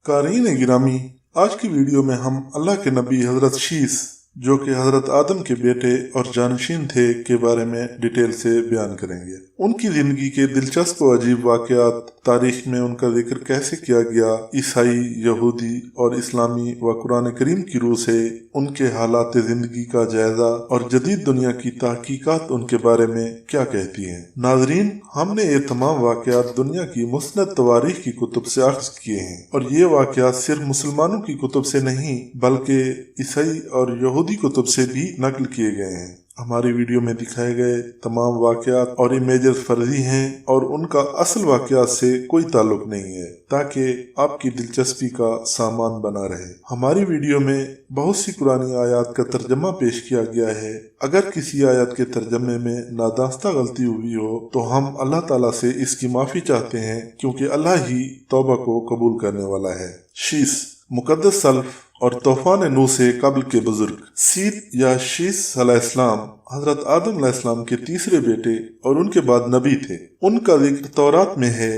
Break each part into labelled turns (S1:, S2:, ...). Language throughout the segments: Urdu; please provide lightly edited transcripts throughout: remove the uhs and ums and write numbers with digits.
S1: قارئین گرامی، آج کی ویڈیو میں ہم اللہ کے نبی حضرت شیس جو کہ حضرت آدم کے بیٹے اور جانشین تھے کے بارے میں ڈیٹیل سے بیان کریں گے۔ ان کی زندگی کے دلچسپ و عجیب واقعات، تاریخ میں ان کا ذکر کیسے کیا گیا، عیسائی، یہودی اور اسلامی و قرآن کریم کی روح سے ان کے حالات زندگی کا جائزہ اور جدید دنیا کی تحقیقات ان کے بارے میں کیا کہتی ہیں۔ ناظرین، ہم نے یہ تمام واقعات دنیا کی مستند تواریخ کی کتب سے اخذ کیے ہیں، اور یہ واقعات صرف مسلمانوں کی کتب سے نہیں بلکہ عیسائی اور یہودی کتب سے بھی نقل کیے گئے ہیں۔ ہماری ویڈیو میں دکھائے گئے تمام واقعات اور امیجز فرضی ہیں اور ان کا اصل واقعات سے کوئی تعلق نہیں ہے، تاکہ آپ کی دلچسپی کا سامان بنا رہے۔ ہماری ویڈیو میں بہت سی قرآنی آیات کا ترجمہ پیش کیا گیا ہے۔ اگر کسی آیت کے ترجمے میں نادانستہ غلطی ہوئی ہو تو ہم اللہ تعالیٰ سے اس کی معافی چاہتے ہیں، کیونکہ اللہ ہی توبہ کو قبول کرنے والا ہے۔ شیس، مقدس سلف اور طوفان نوح سے قبل کے بزرگ۔ سیت یا شیس علیہ السلام حضرت آدم علیہ السلام کے تیسرے بیٹے اور ان کے بعد نبی تھے۔ ان کا ذکر تورات میں ہے۔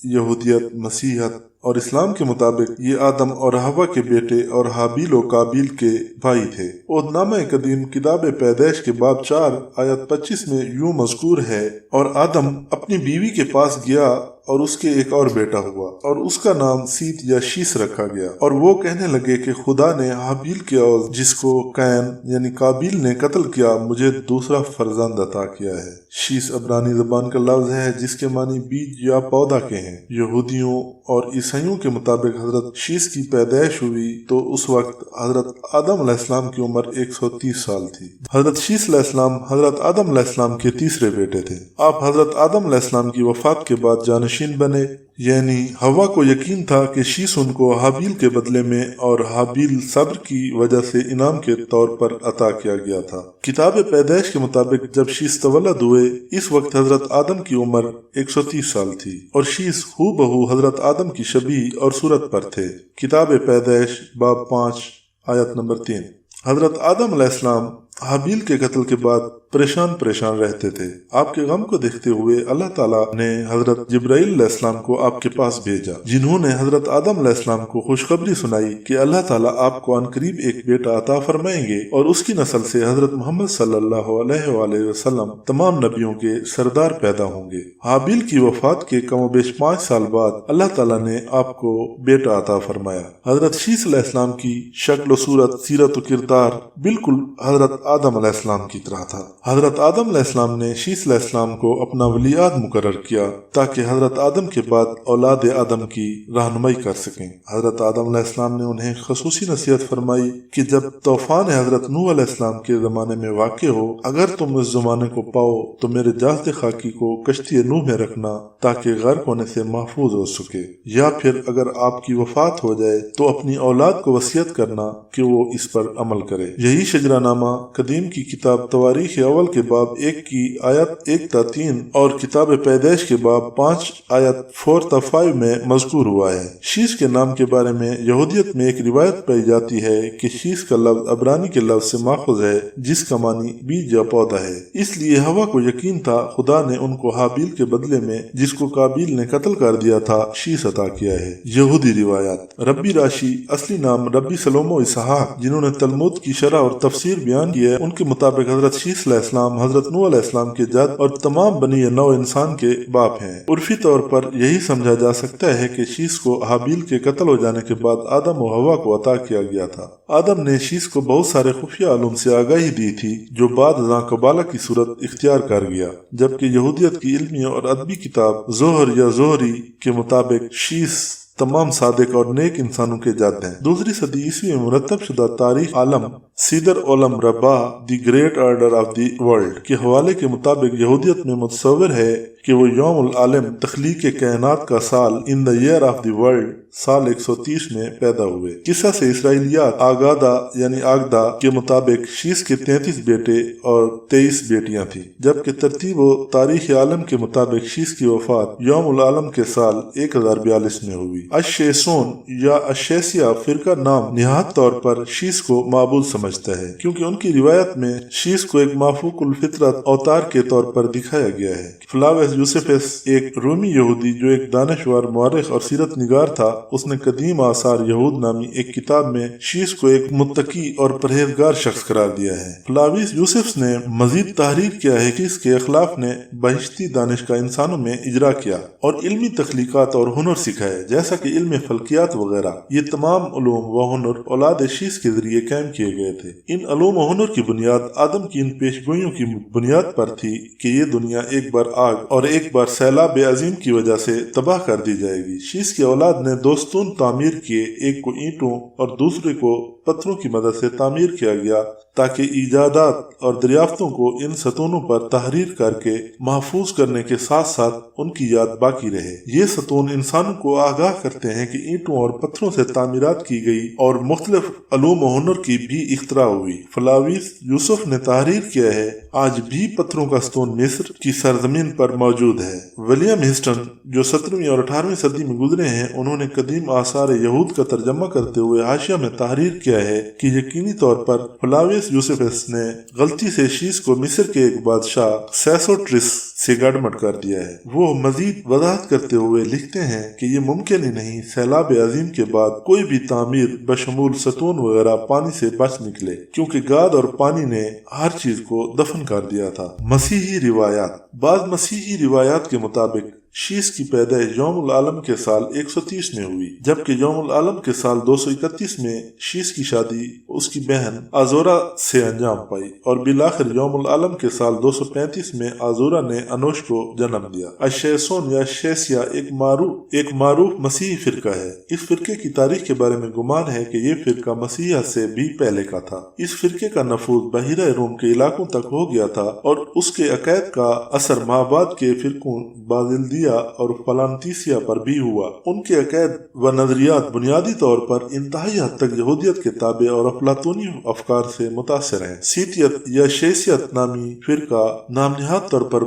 S1: یہودیت، مسیحیت اور اسلام کے مطابق یہ آدم اور حوا کے بیٹے اور حابیل و قابیل کے بھائی تھے۔ عہد نامہ قدیم کتاب پیدائش کے باب 4 آیت 25 میں یوں مذکور ہے، اور آدم اپنی بیوی کے پاس گیا اور اس کے ایک اور بیٹا ہوا، اور اس کا نام سیت یا شیس رکھا گیا، اور وہ کہنے لگے کہ خدا نے حابیل کے عوض جس کو قین یعنی قابیل نے قتل کیا مجھے دوسرا فرزند عطا کیا ہے۔ شیس عبرانی زبان کا لفظ ہے جس کے معنی بیج یا پودا کے ہیں۔ یہودیوں اور عیسائیوں کے مطابق حضرت شیس کی پیدائش ہوئی تو اس وقت حضرت آدم علیہ السلام کی عمر 130 سال تھی۔ حضرت شیس علیہ السلام حضرت آدم علیہ السلام کے تیسرے بیٹے تھے۔ آپ حضرت آدم علیہ السلام کی وفات کے بعد جانشین بنے، یعنی حوا کو یقین تھا کہ شیس ان کو حابیل کے بدلے میں اور حابیل صبر کی وجہ سے انعام کے طور پر عطا کیا گیا تھا۔ کتاب پیدائش کے مطابق جب شیس تولد ہوئے اس وقت حضرت آدم کی عمر 130 سال تھی، اور شیس ہو بہو حضرت آدم کی شبیہ اور صورت پر تھے۔ کتاب پیدائش باب 5 آیت نمبر 3۔ حضرت آدم علیہ السلام حابیل کے قتل کے بعد پریشان رہتے تھے۔ آپ کے غم کو دیکھتے ہوئے اللہ تعالیٰ نے حضرت جبرائیل علیہ السلام کو آپ کے پاس بھیجا، جنہوں نے حضرت آدم علیہ السلام کو خوشخبری سنائی کہ اللہ تعالیٰ آپ کو عنقریب ایک بیٹا عطا فرمائیں گے، اور اس کی نسل سے حضرت محمد صلی اللہ علیہ وآلہ وسلم تمام نبیوں کے سردار پیدا ہوں گے۔ حابیل کی وفات کے کم و بیش 5 سال بعد اللہ تعالیٰ نے آپ کو بیٹا عطا فرمایا۔ حضرت شیس علیہ السلام کی شکل و صورت، سیرت و کردار بالکل حضرت آدم علیہ السلام کی طرح تھا۔ حضرت آدم علیہ السلام نے شیس علیہ السلام کو اپنا ولی عہد مقرر کیا تاکہ حضرت آدم کے بعد اولاد آدم کی رہنمائی کر سکیں۔ حضرت آدم علیہ السلام نے انہیں خصوصی نصیحت فرمائی کہ جب طوفان حضرت نوح علیہ السلام کے زمانے میں واقع ہو، اگر تم اس زمانے کو پاؤ تو میرے جسد خاکی کو کشتی نوح میں رکھنا تاکہ غرق ہونے سے محفوظ ہو سکے، یا پھر اگر آپ کی وفات ہو جائے تو اپنی اولاد کو وصیت کرنا کہ وہ اس پر عمل کرے۔ یہی شجرہ نامہ قدیم کی کتاب تواریخ اول کے باب 1 کی آیت 1 تا 3 اور کتاب پیدائش کے باب 5 آیت 4 تا 5 میں مذکور ہوا ہے۔ شیس کے نام کے بارے میں یہودیت میں ایک روایت پائی جاتی ہے کہ شیس کا لفظ عبرانی کے لفظ سے ماخوذ ہے جس کا معنی بیج یا پودا ہے۔ اس لیے حوا کو یقین تھا خدا نے ان کو حابیل کے بدلے میں جس کو قابیل نے قتل کر دیا تھا شیس عطا کیا ہے۔ یہودی روایات۔ ربی راشی اصلی نام ربی سلوم و اسحاق، جنہوں نے تلمود کی شرح اور تفسیر بیان کی ہے، ان کے مطابق حضرت شیس علیہ السلام حضرت نوح علیہ السلام کے جد اور تمام بنی نوع انسان کے باپ ہیں۔ عرفی طور پر یہی سمجھا جا سکتا ہے کہ شیس کو حابیل کے قتل ہو جانے کے بعد آدم و حوا کو عطا کیا گیا تھا۔ آدم نے شیس کو بہت سارے خفیہ علوم سے آگاہی دی تھی جو بعد ازاں قبالہ کی صورت اختیار کر گیا، جبکہ یہودیت کی علمی اور ادبی کتاب زہر یا زہری کے مطابق شیس تمام صادق اور نیک انسانوں کے جد ہیں۔ 2 صدی عیسوی میں مرتب شدہ تاریخ عالم سیدر علم ربا the great order of the world کے حوالے کے مطابق یہودیت میں متصور ہے کہ وہ یوم العالم تخلیق کائنات کا سال ان دا ایئر آف دی ورلڈ سال 130 میں پیدا ہوئے۔ قصہ سے اسرائیلیات آگادہ یعنی آگدہ کے مطابق شیس کے 33 بیٹے اور 23 بیٹیاں تھیں، جبکہ ترتیب و تاریخ عالم کے مطابق شیس کی وفات یوم العالم کے سال 1042 میں ہوئی۔ اشیسون یا اشیسیا فرقہ نام نہایت طور پر شیس کو معبود سمجھ سمجھتا ہے، کیونکہ ان کی روایت میں شیس کو ایک مافوق الفطرت اوتار کے طور پر دکھایا گیا ہے۔ فلاویس یوسفس ایک رومی یہودی جو ایک دانشور مورخ اور سیرت نگار تھا، اس نے قدیم آثار یہود نامی ایک کتاب میں شیس کو ایک متقی اور پرہیزگار شخص قرار دیا ہے۔ فلاویس یوسفس نے مزید تحریر کیا ہے کہ اس کے اخلاق نے بہشتی دانش کا انسانوں میں اجرا کیا اور علمی تخلیقات اور ہنر سکھائے، جیسا کہ علم فلکیات وغیرہ۔ یہ تمام علوم و ہنر اولاد شیس کے ذریعے قائم کیے گئے تھے۔ ان علوم و ہنر کی بنیاد آدم کی ان پیشگوئیوں کی بنیاد پر تھی کہ یہ دنیا ایک بار آگ اور ایک بار سیلاب عظیم کی وجہ سے تباہ کر دی جائے گی۔ شیس کی اولاد نے دو ستون تعمیر کیے، ایک کو اینٹوں اور دوسرے کو پتھروں کی مدد سے تعمیر کیا گیا تاکہ ایجادات اور دریافتوں کو ان ستونوں پر تحریر کر کے محفوظ کرنے کے ساتھ ساتھ ان کی یاد باقی رہے۔ یہ ستون انسانوں کو آگاہ کرتے ہیں کہ اینٹوں اور پتھروں سے تعمیرات کی گئی اور مختلف علوم و ہنر کی بھی اختراع ہوئی۔ فلاویس یوسف نے تحریر کیا ہے، آج بھی پتھروں کا ستون مصر کی سرزمین پر موجود ہے۔ ولیم ہسٹن جو 17ویں اور 18ویں صدی میں گزرے ہیں، انہوں نے قدیم آثار یہود کا ترجمہ کرتے ہوئے حاشیہ میں تحریر کیا ہے کہ یقینی طور پر فلاویس یوسفس نے غلطی سے شیس کو مصر کے ایک بادشاہ سیسوٹرس سے گڑبڑ کر دیا ہے۔ وہ مزید وضاحت کرتے ہوئے لکھتے ہیں کہ یہ ممکن ہی نہیں سیلاب عظیم کے بعد کوئی بھی تعمیر بشمول ستون وغیرہ پانی سے بچ نکلے، کیونکہ گاد اور پانی نے ہر چیز کو دفن کر دیا تھا۔ مسیحی روایات۔ بعض مسیحی روایات کے مطابق شیس کی پیدائش یوم العالم کے سال 130 میں ہوئی، جبکہ یوم العالم کے سال 231 میں شیس کی شادی اس کی بہن آزورا سے انجام پائی اور بالآخر یوم العالم کے سال 235 میں آزورا نے انوش کو جنم دیا۔ الشیسون یا شیسیا ایک معروف مسیحی فرقہ ہے۔ اس فرقے کی تاریخ کے بارے میں گمان ہے کہ یہ فرقہ مسیحیت سے بھی پہلے کا تھا۔ اس فرقے کا نفوذ بحیرہ روم کے علاقوں تک ہو گیا تھا اور اس کے عقائد کا اثر مابعد کے فرقوں بازلدیہ اور فلانتیسیا پر بھی ہوا۔ ان کے عقائد و نظریات بنیادی طور پر انتہائی حد تک یہودیت کے تابع اور افلاطونی افکار سے متاثر ہیں۔ سیتیت یا شیسیت نامی فرقہ نام نہاد طور پر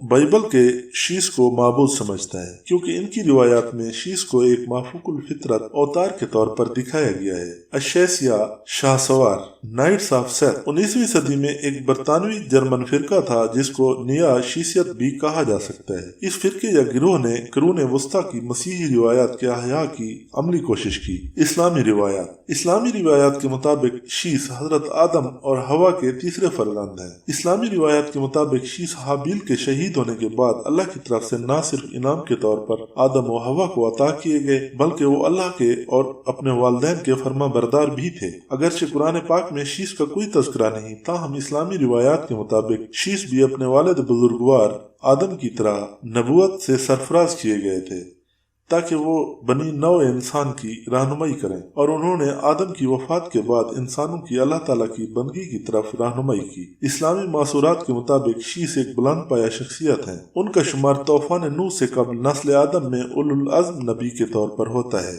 S1: بائبل کے شیس کو معبود سمجھتا ہے، کیونکہ ان کی روایات میں شیس کو ایک مافوق الفطرت اوتار کے طور پر دکھایا گیا ہے۔ الشیسیا شاہ سوار نائٹس آف سیتھ 19ویں صدی میں ایک برطانوی جرمن فرقہ تھا جس کو نیا شیسیت بھی کہا جا سکتا ہے۔ اس فرقے یا گروہ نے قرون وسطی کی مسیحی روایات کے احیاء کی عملی کوشش کی۔ اسلامی روایات کے مطابق شیس حضرت آدم اور حوا کے تیسرے فرزند ہیں۔ اسلامی روایات کے مطابق شیس حابیل کے شہید ہونے کے بعد اللہ کی طرف سے نہ صرف انعام کے طور پر آدم و حوا کو عطا کیے گئے، بلکہ وہ اللہ کے اور اپنے والدین کے فرما بردار بھی تھے۔ اگرچہ قرآن پاک میں شیس کا کوئی تذکرہ نہیں، تاہم اسلامی روایات کے مطابق شیس بھی اپنے والد بزرگوار آدم کی طرح نبوت سے سرفراز کیے گئے تھے تاکہ وہ بنی نوع انسان کی رہنمائی کریں، اور انہوں نے آدم کی وفات کے بعد انسانوں کی اللہ تعالیٰ کی بندگی کی طرف رہنمائی کی۔ اسلامی معصورات کے مطابق شیس ایک بلند پایہ شخصیت ہیں۔ ان کا شمار طوفان نوح سے قبل نسل آدم میں اولو العزم نبی کے طور پر ہوتا ہے،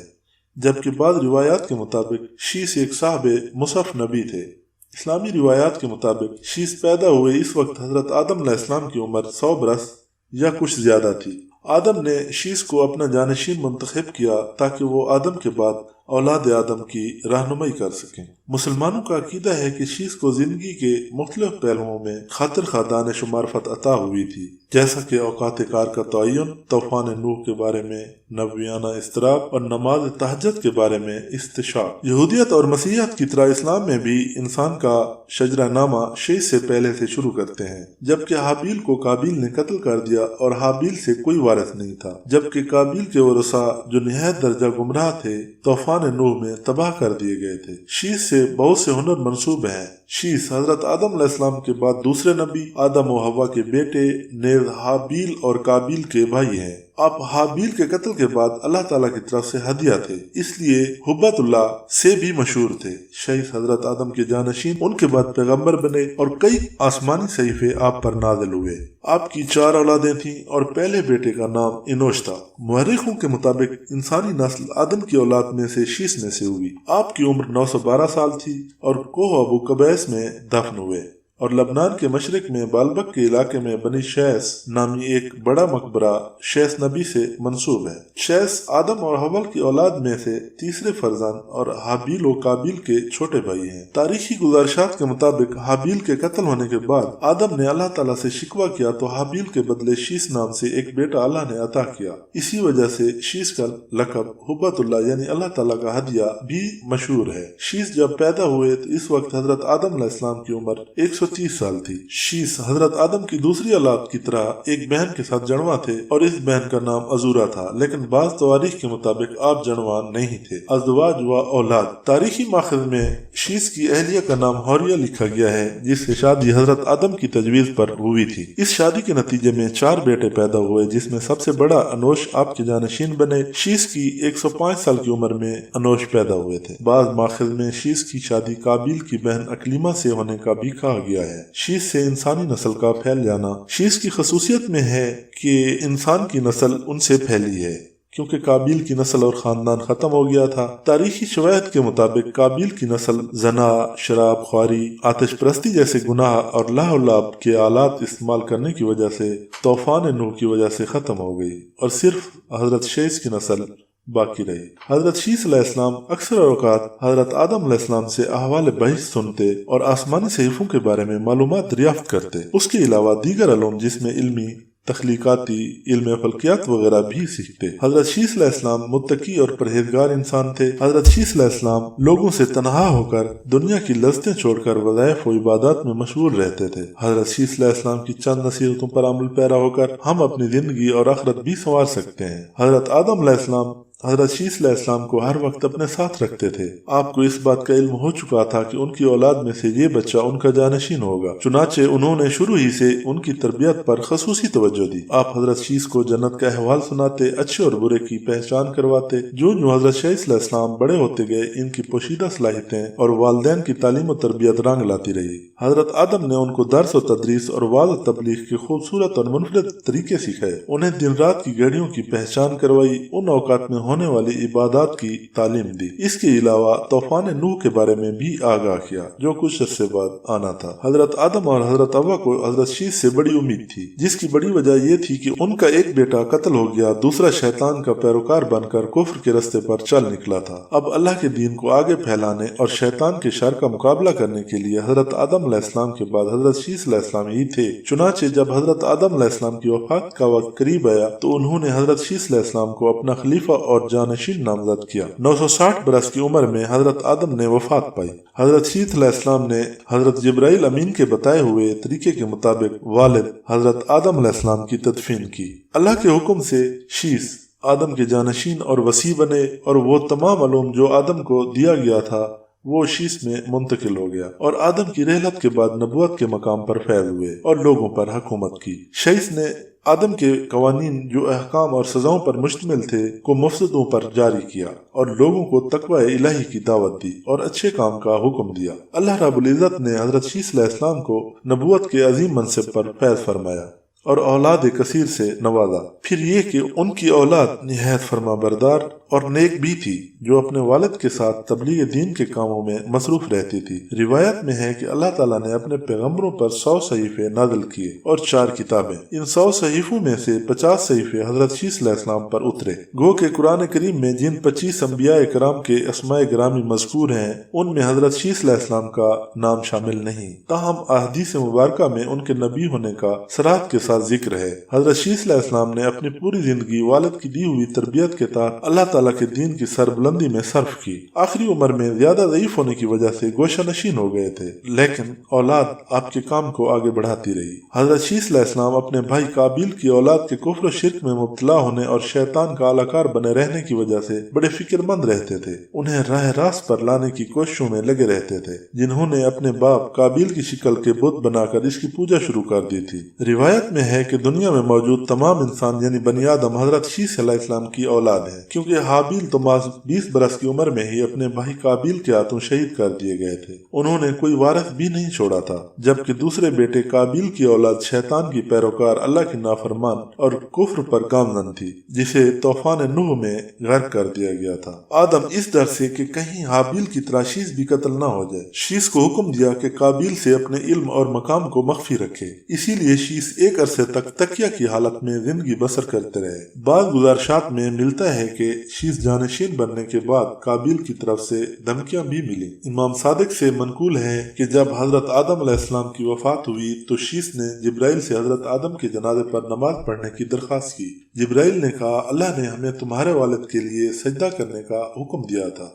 S1: جبکہ بعض روایات کے مطابق شیس ایک صاحب مصحف نبی تھے۔ اسلامی روایات کے مطابق شیس پیدا ہوئے اس وقت حضرت آدم علیہ السلام کی عمر 100 برس یا کچھ زیادہ تھی۔ آدم نے شیس کو اپنا جانشین منتخب کیا تاکہ وہ آدم کے بعد اولاد آدم کی رہنمائی کر سکیں۔ مسلمانوں کا عقیدہ ہے کہ شیس کو زندگی کے مختلف پہلوؤں میں خاطر خواہ دانش و معرفت عطا ہوئی تھی، جیسا کہ اوقات کار کا تعین، طوفان نوح کے بارے میں نبویانہ اضطراب اور نماز تہجد کے بارے میں استشاف۔ یہودیت اور مسیحیت کی طرح اسلام میں بھی انسان کا شجرہ نامہ شیس سے پہلے سے شروع کرتے ہیں، جبکہ حابیل کو قابیل نے قتل کر دیا اور حابیل سے کوئی وارث نہیں تھا، جبکہ قابیل کے ورثاء جو نہایت درجہ گمراہ تھے طوفان نوح میں تباہ کر دیے گئے تھے۔ شیس سے بہت سے ہنر منسوب ہیں۔ شیس حضرت آدم علیہ السلام کے بعد دوسرے نبی، آدم و حوا کے بیٹے، نیز حابیل اور قابیل کے بھائی ہیں۔ اب حابیل کے قتل کے بعد اللہ تعالیٰ کی طرف سے ہدیہ تھے، اس لیے حبت اللہ سے بھی مشہور تھے۔ شیس حضرت آدم کے جانشین ان کے بعد پیغمبر بنے اور کئی آسمانی صحیفے آپ پر نازل ہوئے۔ آپ کی 4 اولادیں تھیں اور پہلے بیٹے کا نام انوش تھا۔ مورخوں کے مطابق انسانی نسل آدم کی اولاد میں سے شیس میں سے ہوئی۔ آپ کی عمر 912 سال تھی اور کوہ ابو قبیس میں دفن ہوئے۔ اور لبنان کے مشرق میں بالبک کے علاقے میں بنی شیس نامی ایک بڑا مقبرہ شیس نبی سے منسوب ہے۔ شیس آدم اور حول کی اولاد میں سے تیسرے فرزند اور حابیل و قابیل کے چھوٹے بھائی ہیں۔ تاریخی گزارشات کے مطابق حابیل کے قتل ہونے کے بعد آدم نے اللہ تعالیٰ سے شکوہ کیا تو حابیل کے بدلے شیس نام سے ایک بیٹا اللہ نے عطا کیا۔ اسی وجہ سے شیس کا لقب حبت اللہ یعنی اللہ تعالیٰ کا ہدیہ بھی مشہور ہے۔ شیس جب پیدا ہوئے تو اس وقت حضرت آدم علیہ السلام کی عمر 130 سال تھی۔ شیس حضرت آدم کی دوسری اولاد کی طرح ایک بہن کے ساتھ جڑواں تھے اور اس بہن کا نام عزورہ تھا، لیکن بعض تواریخ کے مطابق آپ جڑواں نہیں تھے۔ ازدواج و اولاد تاریخی ماخذ میں شیس کی اہلیہ کا نام حوریہ لکھا گیا ہے، جس سے شادی حضرت آدم کی تجویز پر ہوئی تھی۔ اس شادی کے نتیجے میں 4 بیٹے پیدا ہوئے، جس میں سب سے بڑا انوش آپ کے جانشین بنے۔ شیس کی 105 سال کی عمر میں انوش پیدا ہوئے تھے۔ بعض ماخذ میں شیس کی شادی قابیل کی بہن اکلیمہ سے ہونے کا بھی کہا گیا ہے۔ شیس سے انسانی نسل کا پھیل جانا شیس کی خصوصیت میں ہے کہ انسان کی نسل ان سے پھیلی ہے، کیونکہ قابیل کی نسل اور خاندان ختم ہو گیا تھا۔ تاریخی شواہد کے مطابق قابیل کی نسل زنا، شراب خواری، آتش پرستی جیسے گناہ اور لاہ و لعب کے آلات استعمال کرنے کی وجہ سے طوفان نوح کی وجہ سے ختم ہو گئی اور صرف حضرت شیس کی نسل باقی رہی۔ حضرت شیس علیہ السلام اکثر اوقات حضرت آدم علیہ السلام سے احوال بحث سنتے اور آسمانی صحیفوں کے بارے میں معلومات دریافت کرتے۔ اس کے علاوہ دیگر علوم جس میں علمی، تخلیقاتی، علم فلکیات وغیرہ بھی سیکھتے۔ حضرت شیس علیہ السلام متقی اور پرہیزگار انسان تھے۔ حضرت شیس علیہ السلام لوگوں سے تنہا ہو کر دنیا کی لذتیں چھوڑ کر وظائف و عبادات میں مشغول رہتے تھے۔ حضرت شیس علیہ السلام کی چند نصیحتوں پر عمل پیرا ہو کر ہم اپنی زندگی اور آخرت بھی سنوار سکتے ہیں۔ حضرت آدم علیہ السلام حضرت شیس علیہ السلام کو ہر وقت اپنے ساتھ رکھتے تھے۔ آپ کو اس بات کا علم ہو چکا تھا کہ ان کی اولاد میں سے یہ بچہ ان کا جانشین ہوگا، چنانچہ انہوں نے شروع ہی سے ان کی تربیت پر خصوصی توجہ دی۔ آپ حضرت شیس کو جنت کا احوال سناتے، اچھے اور برے کی پہچان کرواتے۔ جو حضرت شیس علیہ السلام بڑے ہوتے گئے، ان کی پوشیدہ صلاحیتیں اور والدین کی تعلیم و تربیت رنگ لاتی رہی۔ حضرت آدم نے ان کو درس و تدریس اور وعظ و تبلیغ کے خوبصورت اور منفرد طریقے سکھائے، انہیں دن رات کی گھڑیوں کی پہچان کروائی، ان اوقات میں ہونے والی عبادات کی تعلیم دی۔ اس کے علاوہ طوفان نوح کے بارے میں بھی آگاہ کیا، جو کچھ عرصے بعد آنا تھا۔ حضرت آدم اور حضرت حوا کو حضرت شیس سے بڑی امید تھی، جس کی بڑی وجہ یہ تھی کہ ان کا ایک بیٹا قتل ہو گیا، دوسرا شیطان کا پیروکار بن کر کفر کے راستے پر چل نکلا تھا۔ اب اللہ کے دین کو آگے پھیلانے اور شیطان کے شر کا مقابلہ کرنے کے لیے حضرت آدم علیہ السلام کے بعد حضرت شیس علیہ السلام ہی تھے۔ چنانچہ جب حضرت آدم علیہ السلام کی وفات کا وقت قریب آیا تو انہوں نے حضرت شیس علیہ السلام کو اپنا خلیفہ اور جانشین نامزد کیا۔ 960 برس کی عمر میں حضرت آدم نے وفات پائی۔ حضرت شیس علیہ السلام نے حضرت جبرائیل امین کے بتائے ہوئے طریقے کے مطابق والد حضرت آدم علیہ السلام کی تدفین کی۔ اللہ کے حکم سے شیس آدم کے جانشین اور وصی بنے، اور وہ تمام علوم جو آدم کو دیا گیا تھا وہ شیس میں منتقل ہو گیا، اور آدم کی رحلت کے بعد نبوت کے مقام پر فیض ہوئے اور لوگوں پر حکومت کی۔ شیس نے آدم کے قوانین جو احکام اور سزاؤں پر مشتمل تھے کو مفسدوں پر جاری کیا، اور لوگوں کو تقوی الہی کی دعوت دی اور اچھے کام کا حکم دیا۔ اللہ رب العزت نے حضرت شیس علیہ السلام کو نبوت کے عظیم منصب پر فیض فرمایا اور اولاد کثیر سے نوازا۔ پھر یہ کہ ان کی اولاد نہایت فرما بردار اور نیک بھی تھی، جو اپنے والد کے ساتھ تبلیغ دین کے کاموں میں مصروف رہتی تھی۔ روایت میں ہے کہ اللہ تعالیٰ نے اپنے پیغمبروں پر 100 صحیفے نازل کیے اور 4 کتابیں۔ ان 100 صحیفوں میں سے 50 صحیفے حضرت شیس علیہ السلام پر اترے۔ گو کہ قرآن کریم میں جن 25 انبیاء کرام کے اسماء گرامی مذکور ہیں، ان میں حضرت شیس علیہ السلام کا نام شامل نہیں، تاہم احادیث مبارکہ میں ان کے نبی ہونے کا صراحت کے ساتھ ذکر ہے۔ حضرت شیس علیہ السلام نے اپنی پوری زندگی والد کی دی ہوئی تربیت کے تحت اللہ تعالیٰ کے دین کی سربلندی میں صرف کی۔ آخری عمر میں زیادہ ضعیف ہونے کی وجہ سے گوشہ نشین ہو گئے تھے، لیکن اولاد آپ کے کام کو آگے بڑھاتی رہی۔ حضرت شیس علیہ السلام اپنے بھائی قابیل کی اولاد کے کفر و شرک میں مبتلا ہونے اور شیطان کا اعلیٰ بنے رہنے کی وجہ سے بڑے فکر مند رہتے تھے، انہیں راہ راست پر لانے کی کوششوں میں لگے رہتے تھے، جنہوں نے اپنے باپ قابیل کی شکل کے بت بنا کر اس کی پوجا شروع کر دی تھی۔ روایت میں ہے کہ دنیا میں موجود تمام انسان یعنی بنی آدم حضرت شیس علیہ السلام کی اولاد ہیں، کیونکہ حابیل تو 20 برس کی عمر میں ہی اپنے بھائی قابیل کے ہاتھوں شہید کر دیے گئے تھے۔ انہوں نے کوئی وارث بھی نہیں چھوڑا تھا، جبکہ دوسرے بیٹے قابیل کی اولاد شیطان کی پیروکار اللہ کی نافرمان اور کفر پر گامزن تھی، جسے طوفان نوح میں غرق کر دیا گیا تھا۔ آدم اس ڈر سے کہ کہیں حابیل کی طرح شیس بھی قتل نہ ہو جائے، شیس کو حکم دیا کہ قابیل سے اپنے علم اور مقام کو مخفی رکھے، اسی لیے شیس ایک عرصے تک تکیہ کی حالت میں زندگی بسر کرتے رہے۔ بعض گزارشات میں ملتا ہے کہ شیس جانشین بننے کے بعد قابیل کی طرف سے دھمکیاں بھی ملی۔ امام صادق سے منقول ہے کہ جب حضرت آدم علیہ السلام کی وفات ہوئی تو شیس نے جبرائیل سے حضرت آدم کے جنازے پر نماز پڑھنے کی درخواست کی۔ جبرائیل نے کہا، اللہ نے ہمیں تمہارے والد کے لیے سجدہ کرنے کا حکم دیا تھا،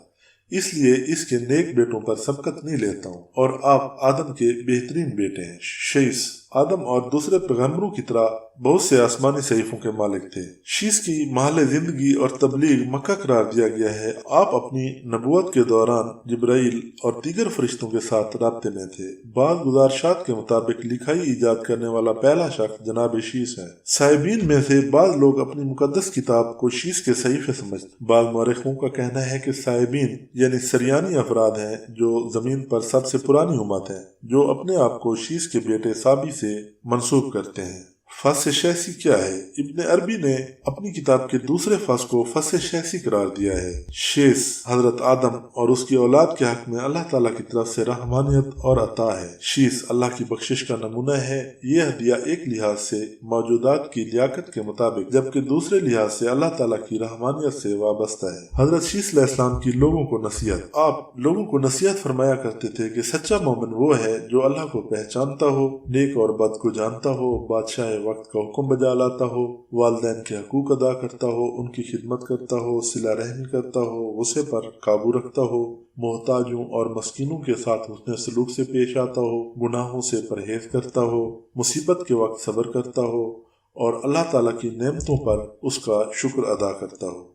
S1: اس لیے اس کے نیک بیٹوں پر سبقت نہیں لیتا ہوں، اور آپ آدم کے بہترین بیٹے ہیں۔ شیس آدم اور دوسرے پیغمبروں کی طرح بہت سے آسمانی صحیفوں کے مالک تھے۔ شیس کی محل زندگی اور تبلیغ مکہ قرار دیا گیا ہے۔ آپ اپنی نبوت کے دوران جبرائیل اور دیگر فرشتوں کے ساتھ رابطے میں تھے۔ بعض گزارشات کے مطابق لکھائی ایجاد کرنے والا پہلا شخص جناب شیس ہے۔ صائبین میں سے بعض لوگ اپنی مقدس کتاب کو شیس کے صحیفے سمجھتے۔ بعض مورخوں کا کہنا ہے کہ صائبین یعنی سریانی افراد ہیں جو زمین پر سب سے پرانی امت ہیں، جو اپنے آپ کو شیس کے بیٹے صابی سے منسوب کرتے ہیں۔ فص شیسی کیا ہے؟ ابن عربی نے اپنی کتاب کے دوسرے فص کو فص شیسی قرار دیا ہے۔ شیس حضرت آدم اور اس کی اولاد کے حق میں اللہ تعالیٰ کی طرف سے رحمانیت اور عطا ہے۔ شیس اللہ کی بخشش کا نمونہ ہے۔ یہ ہدیہ ایک لحاظ سے موجودات کی لیاقت کے مطابق، جبکہ دوسرے لحاظ سے اللہ تعالیٰ کی رحمانیت سے وابستہ ہے۔ حضرت شیس علیہ السلام کی لوگوں کو نصیحت۔ آپ لوگوں کو نصیحت فرمایا کرتے تھے کہ سچا مومن وہ ہے جو اللہ کو پہچانتا ہو، نیک اور بد کو جانتا ہو، بادشاہ وقت کا حکم بجا لاتا ہو، والدین کے حقوق ادا کرتا ہو، ان کی خدمت کرتا ہو، صلہ رحمی کرتا ہو، غصے پر قابو رکھتا ہو، محتاجوں اور مسکینوں کے ساتھ حسن سلوک سے پیش آتا ہو، گناہوں سے پرہیز کرتا ہو، مصیبت کے وقت صبر کرتا ہو، اور اللہ تعالیٰ کی نعمتوں پر اس کا شکر ادا کرتا ہو۔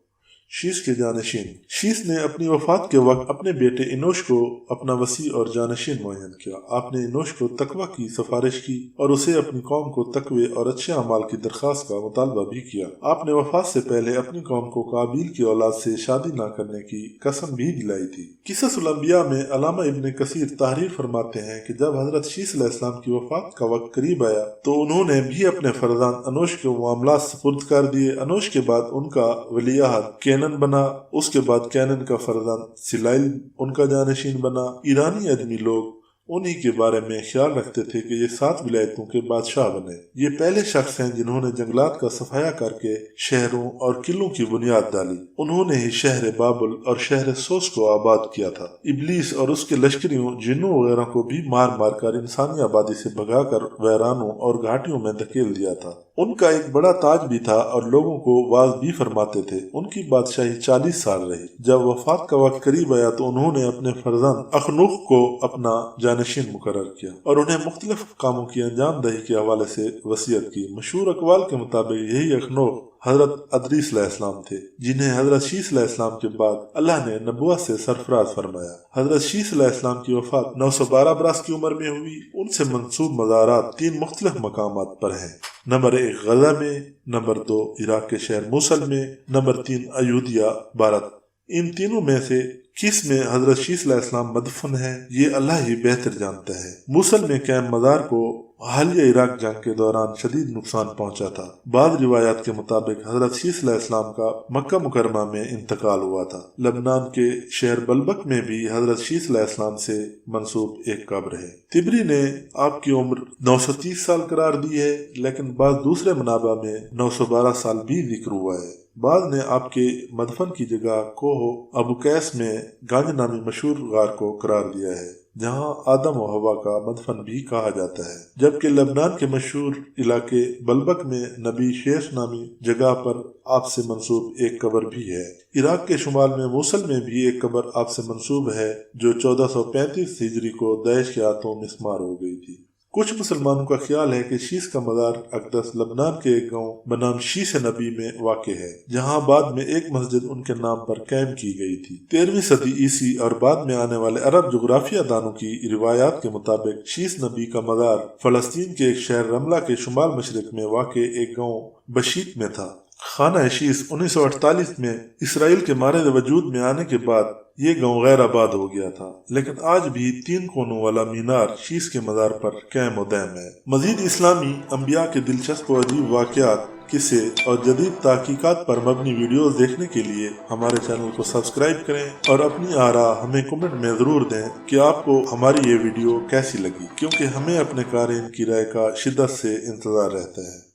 S1: شیس کے جانشین۔ شیس نے اپنی وفات کے وقت اپنے بیٹے انوش کو اپنا وصی اور جانشین معین کیا۔ آپ نے انوش کو تقوی کی سفارش کی اور اسے اپنی قوم کو تقوی اور اچھے اعمال کی درخواست کا مطالبہ بھی کیا۔ آپ نے وفات سے پہلے اپنی قوم کو قابیل کی اولاد سے شادی نہ کرنے کی قسم بھی دلائی تھی۔ قصص الانبیاء میں علامہ ابن کثیر تحریر فرماتے ہیں کہ جب حضرت شیس علیہ السلام کی وفات کا وقت قریب آیا تو انہوں نے بھی اپنے فرزند انوش کے معاملات سپرد کر دیے۔ انوش کے بعد ان کا ولی عہد کینن بنا، اس کے بعد کینن کا فرزند سلائل ان کا جانشین بنا۔ ایرانی ادمی لوگ انہی کے بارے میں خیال رکھتے تھے کہ یہ 7 ولایتوں کے بادشاہ بنے۔ یہ پہلے شخص ہیں جنہوں نے جنگلات کا صفایا کر کے شہروں اور قلعوں کی بنیاد ڈالی۔ انہوں نے ہی شہر بابل اور شہر سوس کو آباد کیا تھا۔ ابلیس اور اس کے لشکریوں، جنوں وغیرہ کو بھی مار مار کر انسانی آبادی سے بھگا کر ویرانوں اور گھاٹیوں میں دھکیل دیا تھا۔ ان کا ایک بڑا تاج بھی تھا اور لوگوں کو واعظ بھی فرماتے تھے۔ ان کی بادشاہی 40 سال رہی۔ جب وفات کا وقت قریب آیا تو انہوں نے اپنے فرزند اخنوخ کو اپنا جانشین مقرر کیا اور انہیں مختلف کاموں کی انجام دہی کے حوالے سے وصیت کی۔ مشہور اقوال کے مطابق یہی اخنوخ حضرت ادریس علیہ السلام تھے، جنہیں حضرت شیس علیہ السلام کے بعد اللہ نے نبوت سے سرفراز فرمایا۔ حضرت شیس علیہ السلام کی وفات 912 برس کی عمر میں ہوئی۔ ان سے منسوب مزارات 3 مختلف مقامات پر ہیں۔ نمبر 1 غزہ میں، نمبر 2 عراق کے شہر موصل میں، نمبر 3 ایودھیا بھارت۔ ان تینوں میں سے کس میں حضرت شیس علیہ السلام مدفن ہے یہ اللہ ہی بہتر جانتا ہے۔ موصل میں قائم مزار کو حالیہ عراق جنگ کے دوران شدید نقصان پہنچا تھا۔ بعض روایات کے مطابق حضرت شیس علیہ السلام کا مکہ مکرمہ میں انتقال ہوا تھا۔ لبنان کے شہر بلبک میں بھی حضرت شیس علیہ السلام سے منسوب ایک قبر ہے۔ طبری نے آپ کی عمر 930 سال قرار دی ہے، لیکن بعض دوسرے منابع میں 912 سال بھی ذکر ہوا ہے۔ بعض نے آپ کے مدفن کی جگہ کوہ ابو قیس میں گنج نامی مشہور غار کو قرار دیا ہے، جہاں آدم و حوا کا مدفن بھی کہا جاتا ہے، جبکہ لبنان کے مشہور علاقے بلبک میں نبی شیش نامی جگہ پر آپ سے منسوب ایک قبر بھی ہے۔ عراق کے شمال میں موصل میں بھی ایک قبر آپ سے منسوب ہے جو 1435 ہجری کو داعش کے ہاتھوں مسمار ہو گئی تھی۔ کچھ مسلمانوں کا خیال ہے کہ شیس کا مزار اقدس لبنان کے ایک گاؤں بنام شیس نبی میں واقع ہے، جہاں بعد میں ایک مسجد ان کے نام پر قائم کی گئی تھی۔ 13ویں صدی عیسوی اور بعد میں آنے والے عرب جغرافیہ دانوں کی روایات کے مطابق شیس نبی کا مزار فلسطین کے ایک شہر رملہ کے شمال مشرق میں واقع ایک گاؤں بشیت میں تھا۔ خانہ شیس 1948 میں اسرائیل کے مارد وجود میں آنے کے بعد یہ گاؤں غیر آباد ہو گیا تھا، لیکن آج بھی 3 کونوں والا مینار شیس کے مزار پر قائم و دائم ہے۔ مزید اسلامی انبیاء کے دلچسپ و عجیب واقعات، قصے اور جدید تحقیقات پر مبنی ویڈیوز دیکھنے کے لیے ہمارے چینل کو سبسکرائب کریں اور اپنی آراء ہمیں کمنٹ میں ضرور دیں کہ آپ کو ہماری یہ ویڈیو کیسی لگی، کیونکہ ہمیں اپنے قارئین کی رائے کا شدت سے انتظار رہتا ہے۔